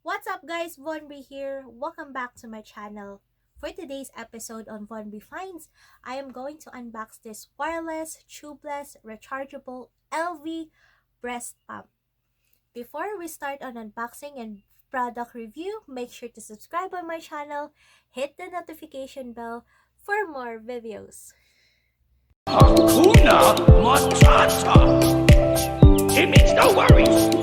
What's up guys, vonbree here. Welcome back to my channel. For today's episode on vonbreeFINDS, I am going to unbox this wireless, tubeless, rechargeable Elvie breast pump. Before we start on unboxing and product review, make sure to subscribe on my channel, hit the notification bell for more videos. Hakuna Matata. It means no worries.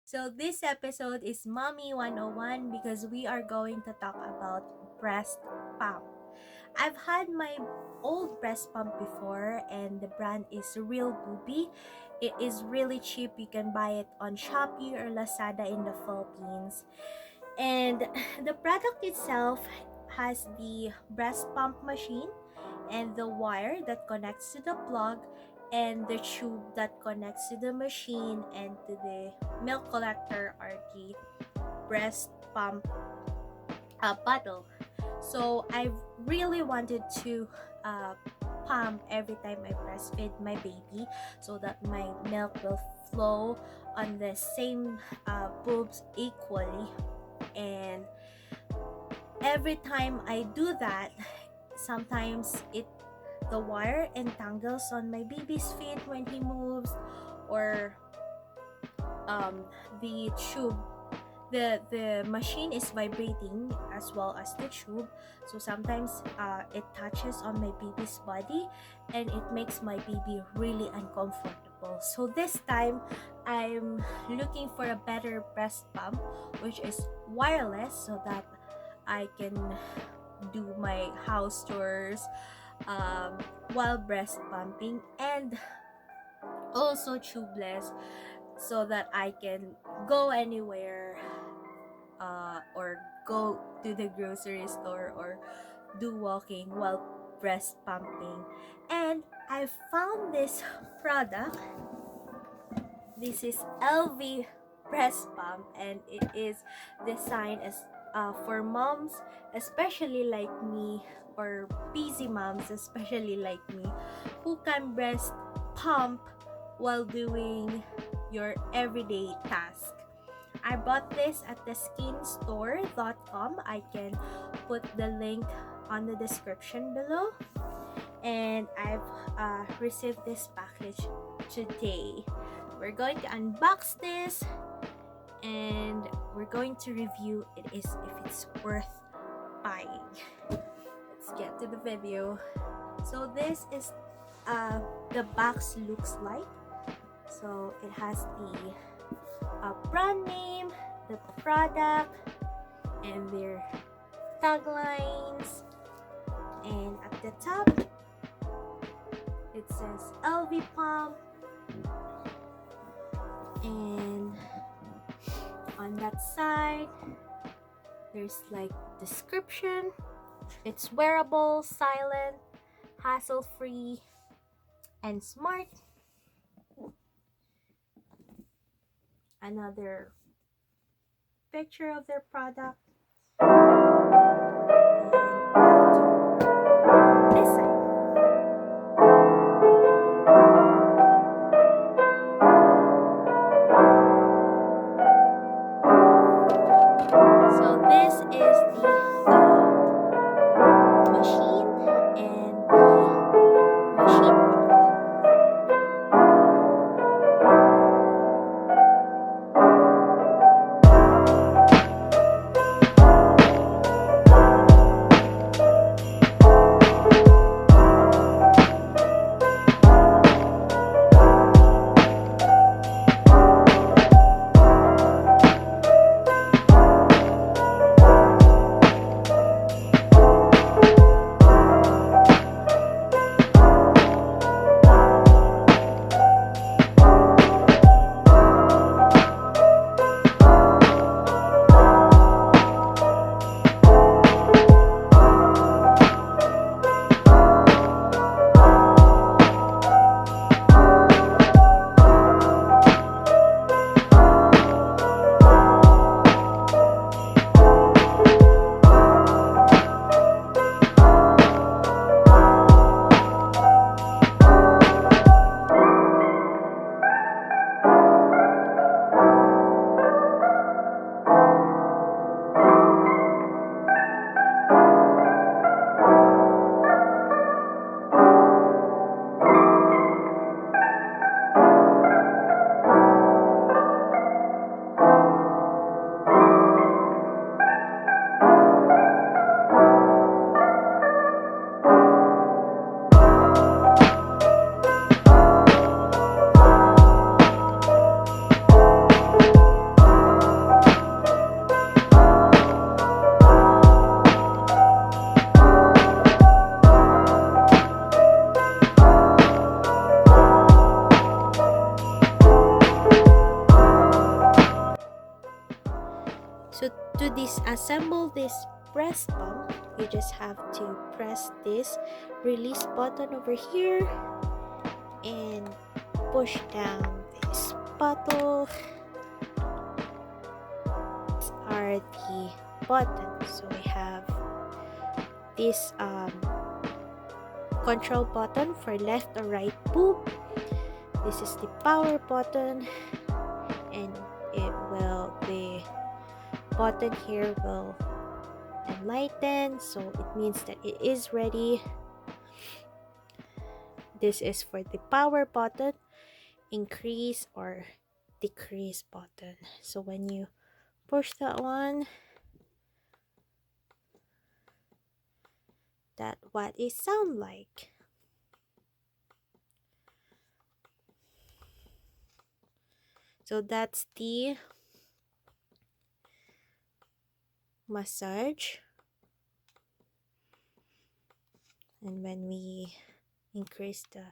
So this episode is Mommy 101 because we are going to talk about breast pump. I've had my old breast pump before and the brand is Real Booby. It is really cheap. You can buy it on Shopee or Lazada in the Philippines. And the product itself has the breast pump machine and the wire that connects to the plug and the tube that connects to the machine and to the milk collector or the breast pump bottle. So I really wanted to pump every time I breastfeed my baby so that my milk will flow on the same boobs equally. And every time I do that, sometimes the wire entangles on my baby's feet when he moves, or the tube, the machine is vibrating as well as the tube, so sometimes it touches on my baby's body and it makes my baby really uncomfortable. So this time I'm looking for a better breast pump which is wireless so that I can do my house chores while breast pumping, and also tubeless so that I can go anywhere or go to the grocery store or do walking while breast pumping. And I found this product. This is Elvie breast pump and it is designed as for moms especially like me, or busy moms especially like me, who can breast pump while doing your everyday task. I bought this at the skinstore.com. I can put the link on the description below. And I've received this package today. We're going to unbox this and we're going to review if it's worth buying. Let's get to the video. So this is the box looks like. So it has the brand name, the product, and their taglines. And at the top, it says Elvie pump. And on that side, there's like description. It's wearable, silent, hassle-free, and smart. Another picture of their product. And back to this side. So this is the machine and the machine bottle. To disassemble this breast pump, you just have to press this release button over here and push down this bottle. These are the buttons. So we have this control button for left or right boob. This is the power button, and the button here will enlighten, so it means that it is ready. This is for the power button, increase or decrease button. So when you push that one, that's what it sound like. So that's the massage. And when we increase the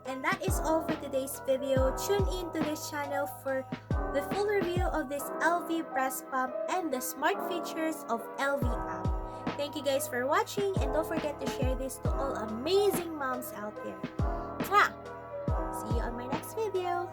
And that is all for today's video. Tune in to this channel for the full review of this Elvie breast pump and the smart features of Elvie app. Thank you guys for watching, and don't forget to share this to all amazing moms out there. Mwah! See you on my next video.